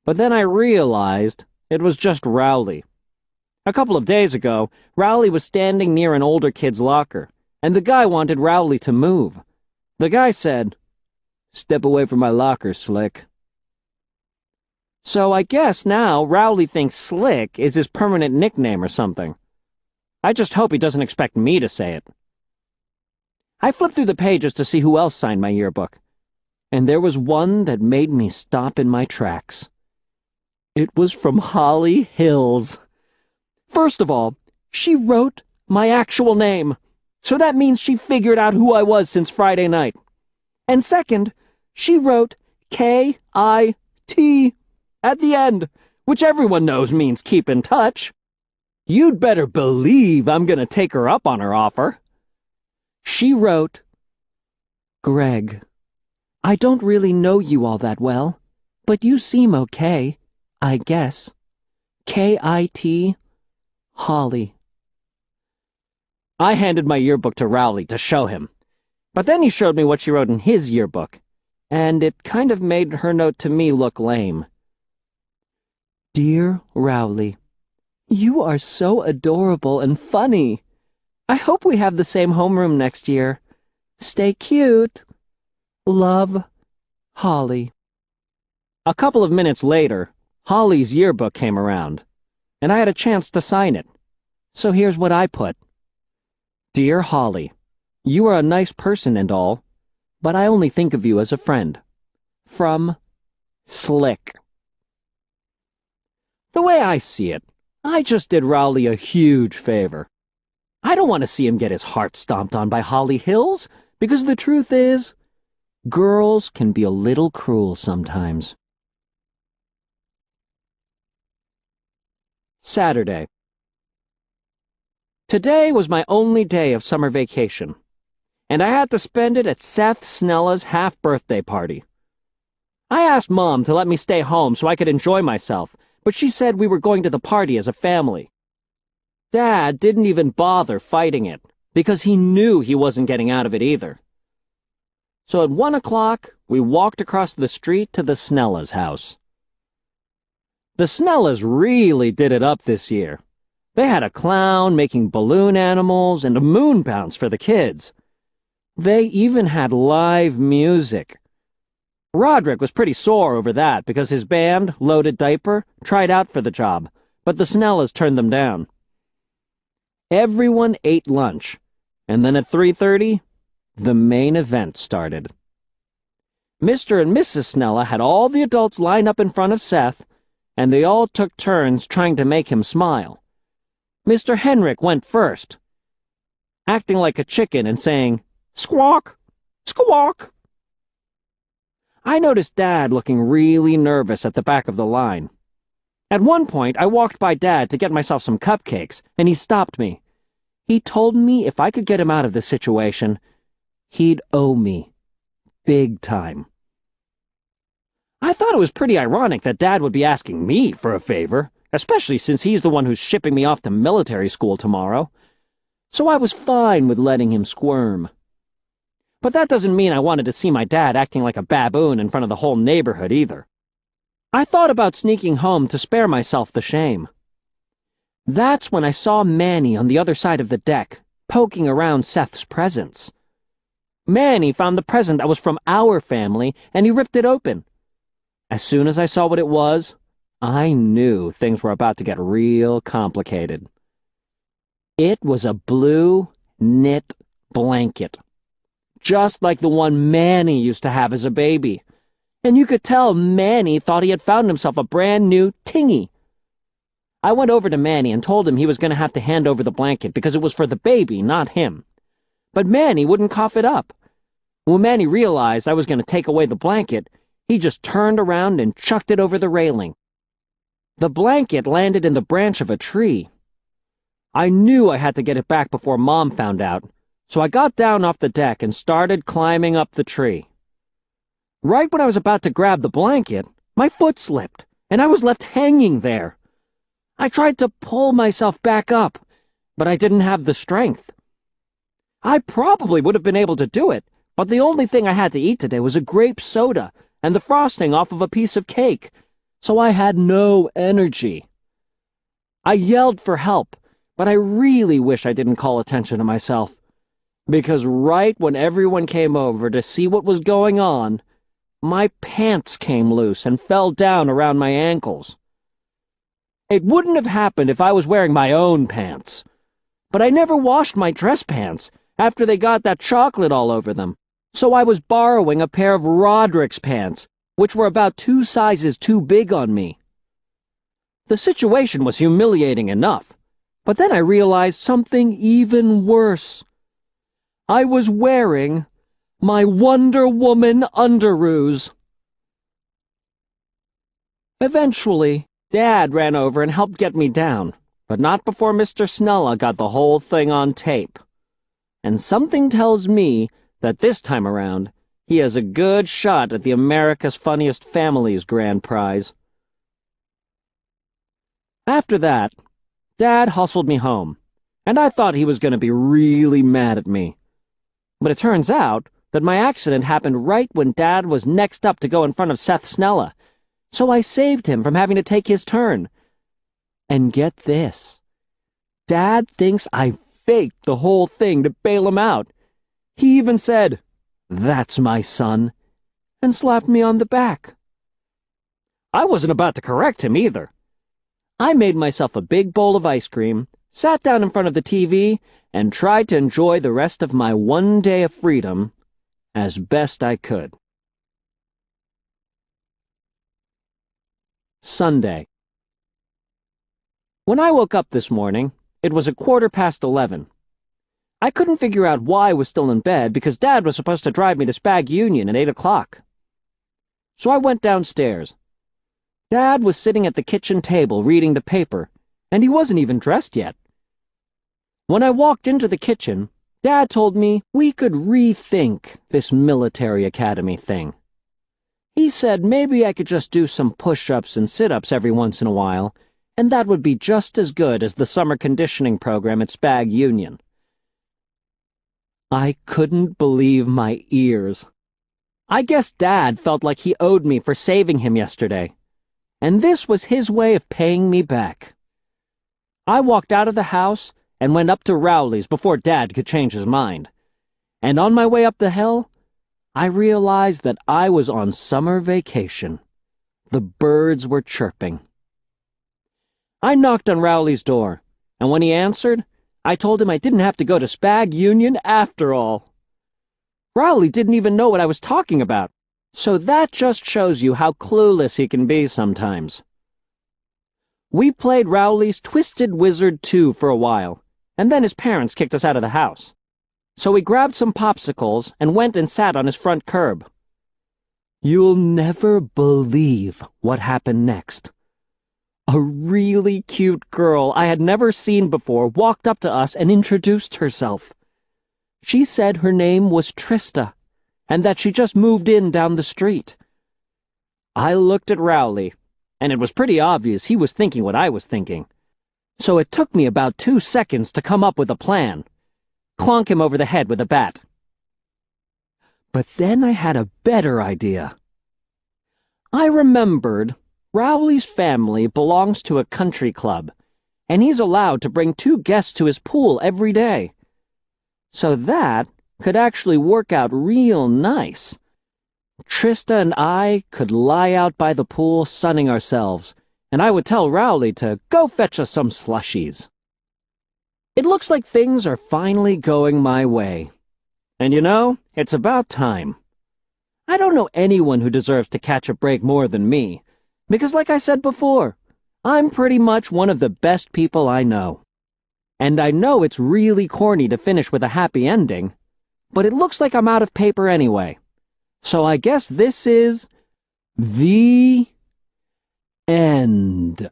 But then I realized it was just Rowley. A couple of days ago, Rowley was standing near an older kid's locker, and the guy wanted Rowley to move. The guy said, "Step away from my locker, Slick." So I guess now Rowley thinks Slick is his permanent nickname or something. I just hope he doesn't expect me to say it. I flipped through the pages to see who else signed my yearbook, and there was one that made me stop in my tracks. It was from Holly Hills. First of all, she wrote my actual name, so that means she figured out who I was since Friday night. And second, she wrote K-I-T at the end, which everyone knows means keep in touch. You'd better believe I'm gonna take her up on her offer. She wrote, "Greg, I don't really know you all that well, but you seem okay, I guess. K-I-T, Holly." I handed my yearbook to Rowley to show him, but then he showed me what she wrote in his yearbook, and it kind of made her note to me look lame. "Dear Rowley, you are so adorable and funny. I hope we have the same homeroom next year. Stay cute. Love, Holly." A couple of minutes later, Holly's yearbook came around, and I had a chance to sign it. So here's what I put. "Dear Holly, you are a nice person and all, but I only think of you as a friend. From Slick." The way I see it, I just did Rowley a huge favor. I don't want to see him get his heart stomped on by Holly Hills, because the truth is, girls can be a little cruel sometimes. Saturday. Today was my only day of summer vacation, and I had to spend it at Seth Snella's half-birthday party. I asked Mom to let me stay home so I could enjoy myself, but she said we were going to the party as a family. Dad didn't even bother fighting it, because he knew he wasn't getting out of it either. So at 1 o'clock, we walked across the street to the Snella's house. The Snellas really did it up this year. They had a clown making balloon animals and a moon bounce for the kids. They even had live music. Roderick was pretty sore over that because his band, Loaded Diaper, tried out for the job, but the Snellas turned them down. Everyone ate lunch, and then at 3:30, the main event started. Mr. and Mrs. Snella had all the adults line up in front of Seth, and they all took turns trying to make him smile. Mr. Henrik went first, acting like a chicken and saying, "Squawk! Squawk!" I noticed Dad looking really nervous at the back of the line. At one point, I walked by Dad to get myself some cupcakes, and he stopped me. He told me if I could get him out of this situation, he'd owe me. Big time. I thought it was pretty ironic that Dad would be asking me for a favor, especially since he's the one who's shipping me off to military school tomorrow. So I was fine with letting him squirm. But that doesn't mean I wanted to see my dad acting like a baboon in front of the whole neighborhood either. I thought about sneaking home to spare myself the shame. That's when I saw Manny on the other side of the deck, poking around Seth's presents. Manny found the present that was from our family, and he ripped it open. As soon as I saw what it was, I knew things were about to get real complicated. It was a blue knit blanket, just like the one Manny used to have as a baby. And you could tell Manny thought he had found himself a brand new tingy. I went over to Manny and told him he was going to have to hand over the blanket because it was for the baby, not him. But Manny wouldn't cough it up. When Manny realized I was going to take away the blanket, he just turned around and chucked it over the railing. The blanket landed in the branch of a tree. I knew I had to get it back before Mom found out, so I got down off the deck and started climbing up the tree. Right when I was about to grab the blanket, my foot slipped, and I was left hanging there. I tried to pull myself back up, but I didn't have the strength. I probably would have been able to do it, but the only thing I had to eat today was a grape soda and the frosting off of a piece of cake, so I had no energy. I yelled for help, but I really wish I didn't call attention to myself, because right when everyone came over to see what was going on, my pants came loose and fell down around my ankles. It wouldn't have happened if I was wearing my own pants, but I never washed my dress pants after they got that chocolate all over them, so I was borrowing a pair of Roderick's pants, which were about 2 sizes too big on me. The situation was humiliating enough, but then I realized something even worse. I was wearing my Wonder Woman underoos. Eventually, Dad ran over and helped get me down, but not before Mr. Snella got the whole thing on tape. And something tells me that this time around, he has a good shot at the America's Funniest Families grand prize. After that, Dad hustled me home, and I thought he was going to be really mad at me. But it turns out that my accident happened right when Dad was next up to go in front of Seth Snella, so I saved him from having to take his turn. And get this, Dad thinks I faked the whole thing to bail him out. He even said, "That's my son," and slapped me on the back. I wasn't about to correct him either. I made myself a big bowl of ice cream, sat down in front of the TV, and tried to enjoy the rest of my one day of freedom as best I could. Sunday. When I woke up this morning, it was 11:15. I couldn't figure out why I was still in bed because Dad was supposed to drive me to Spag Union at 8 o'clock. So I went downstairs. Dad was sitting at the kitchen table reading the paper, and he wasn't even dressed yet. When I walked into the kitchen, Dad told me we could rethink this military academy thing. He said maybe I could just do some push-ups and sit-ups every once in a while, and that would be just as good as the summer conditioning program at Spag Union. I couldn't believe my ears. I guess Dad felt like he owed me for saving him yesterday, and this was his way of paying me back. I walked out of the house and went up to Rowley's before Dad could change his mind, and on my way up the hill, I realized that I was on summer vacation. The birds were chirping. I knocked on Rowley's door, and when he answered, I told him I didn't have to go to Spag Union after all. Rowley didn't even know what I was talking about, so that just shows you how clueless he can be sometimes. We played Rowley's Twisted Wizard 2 for a while, and then his parents kicked us out of the house. So we grabbed some popsicles and went and sat on his front curb. You'll never believe what happened next. A really cute girl I had never seen before walked up to us and introduced herself. She said her name was Trista, and that she just moved in down the street. I looked at Rowley, and it was pretty obvious he was thinking what I was thinking. So it took me about 2 seconds to come up with a plan. Clonk him over the head with a bat. But then I had a better idea. I remembered Rowley's family belongs to a country club, and he's allowed to bring 2 guests to his pool every day. So that could actually work out real nice. Trista and I could lie out by the pool sunning ourselves, and I would tell Rowley to go fetch us some slushies. It looks like things are finally going my way. And you know, it's about time. I don't know anyone who deserves to catch a break more than me, because like I said before, I'm pretty much one of the best people I know. And I know it's really corny to finish with a happy ending, but it looks like I'm out of paper anyway. So I guess this is the end.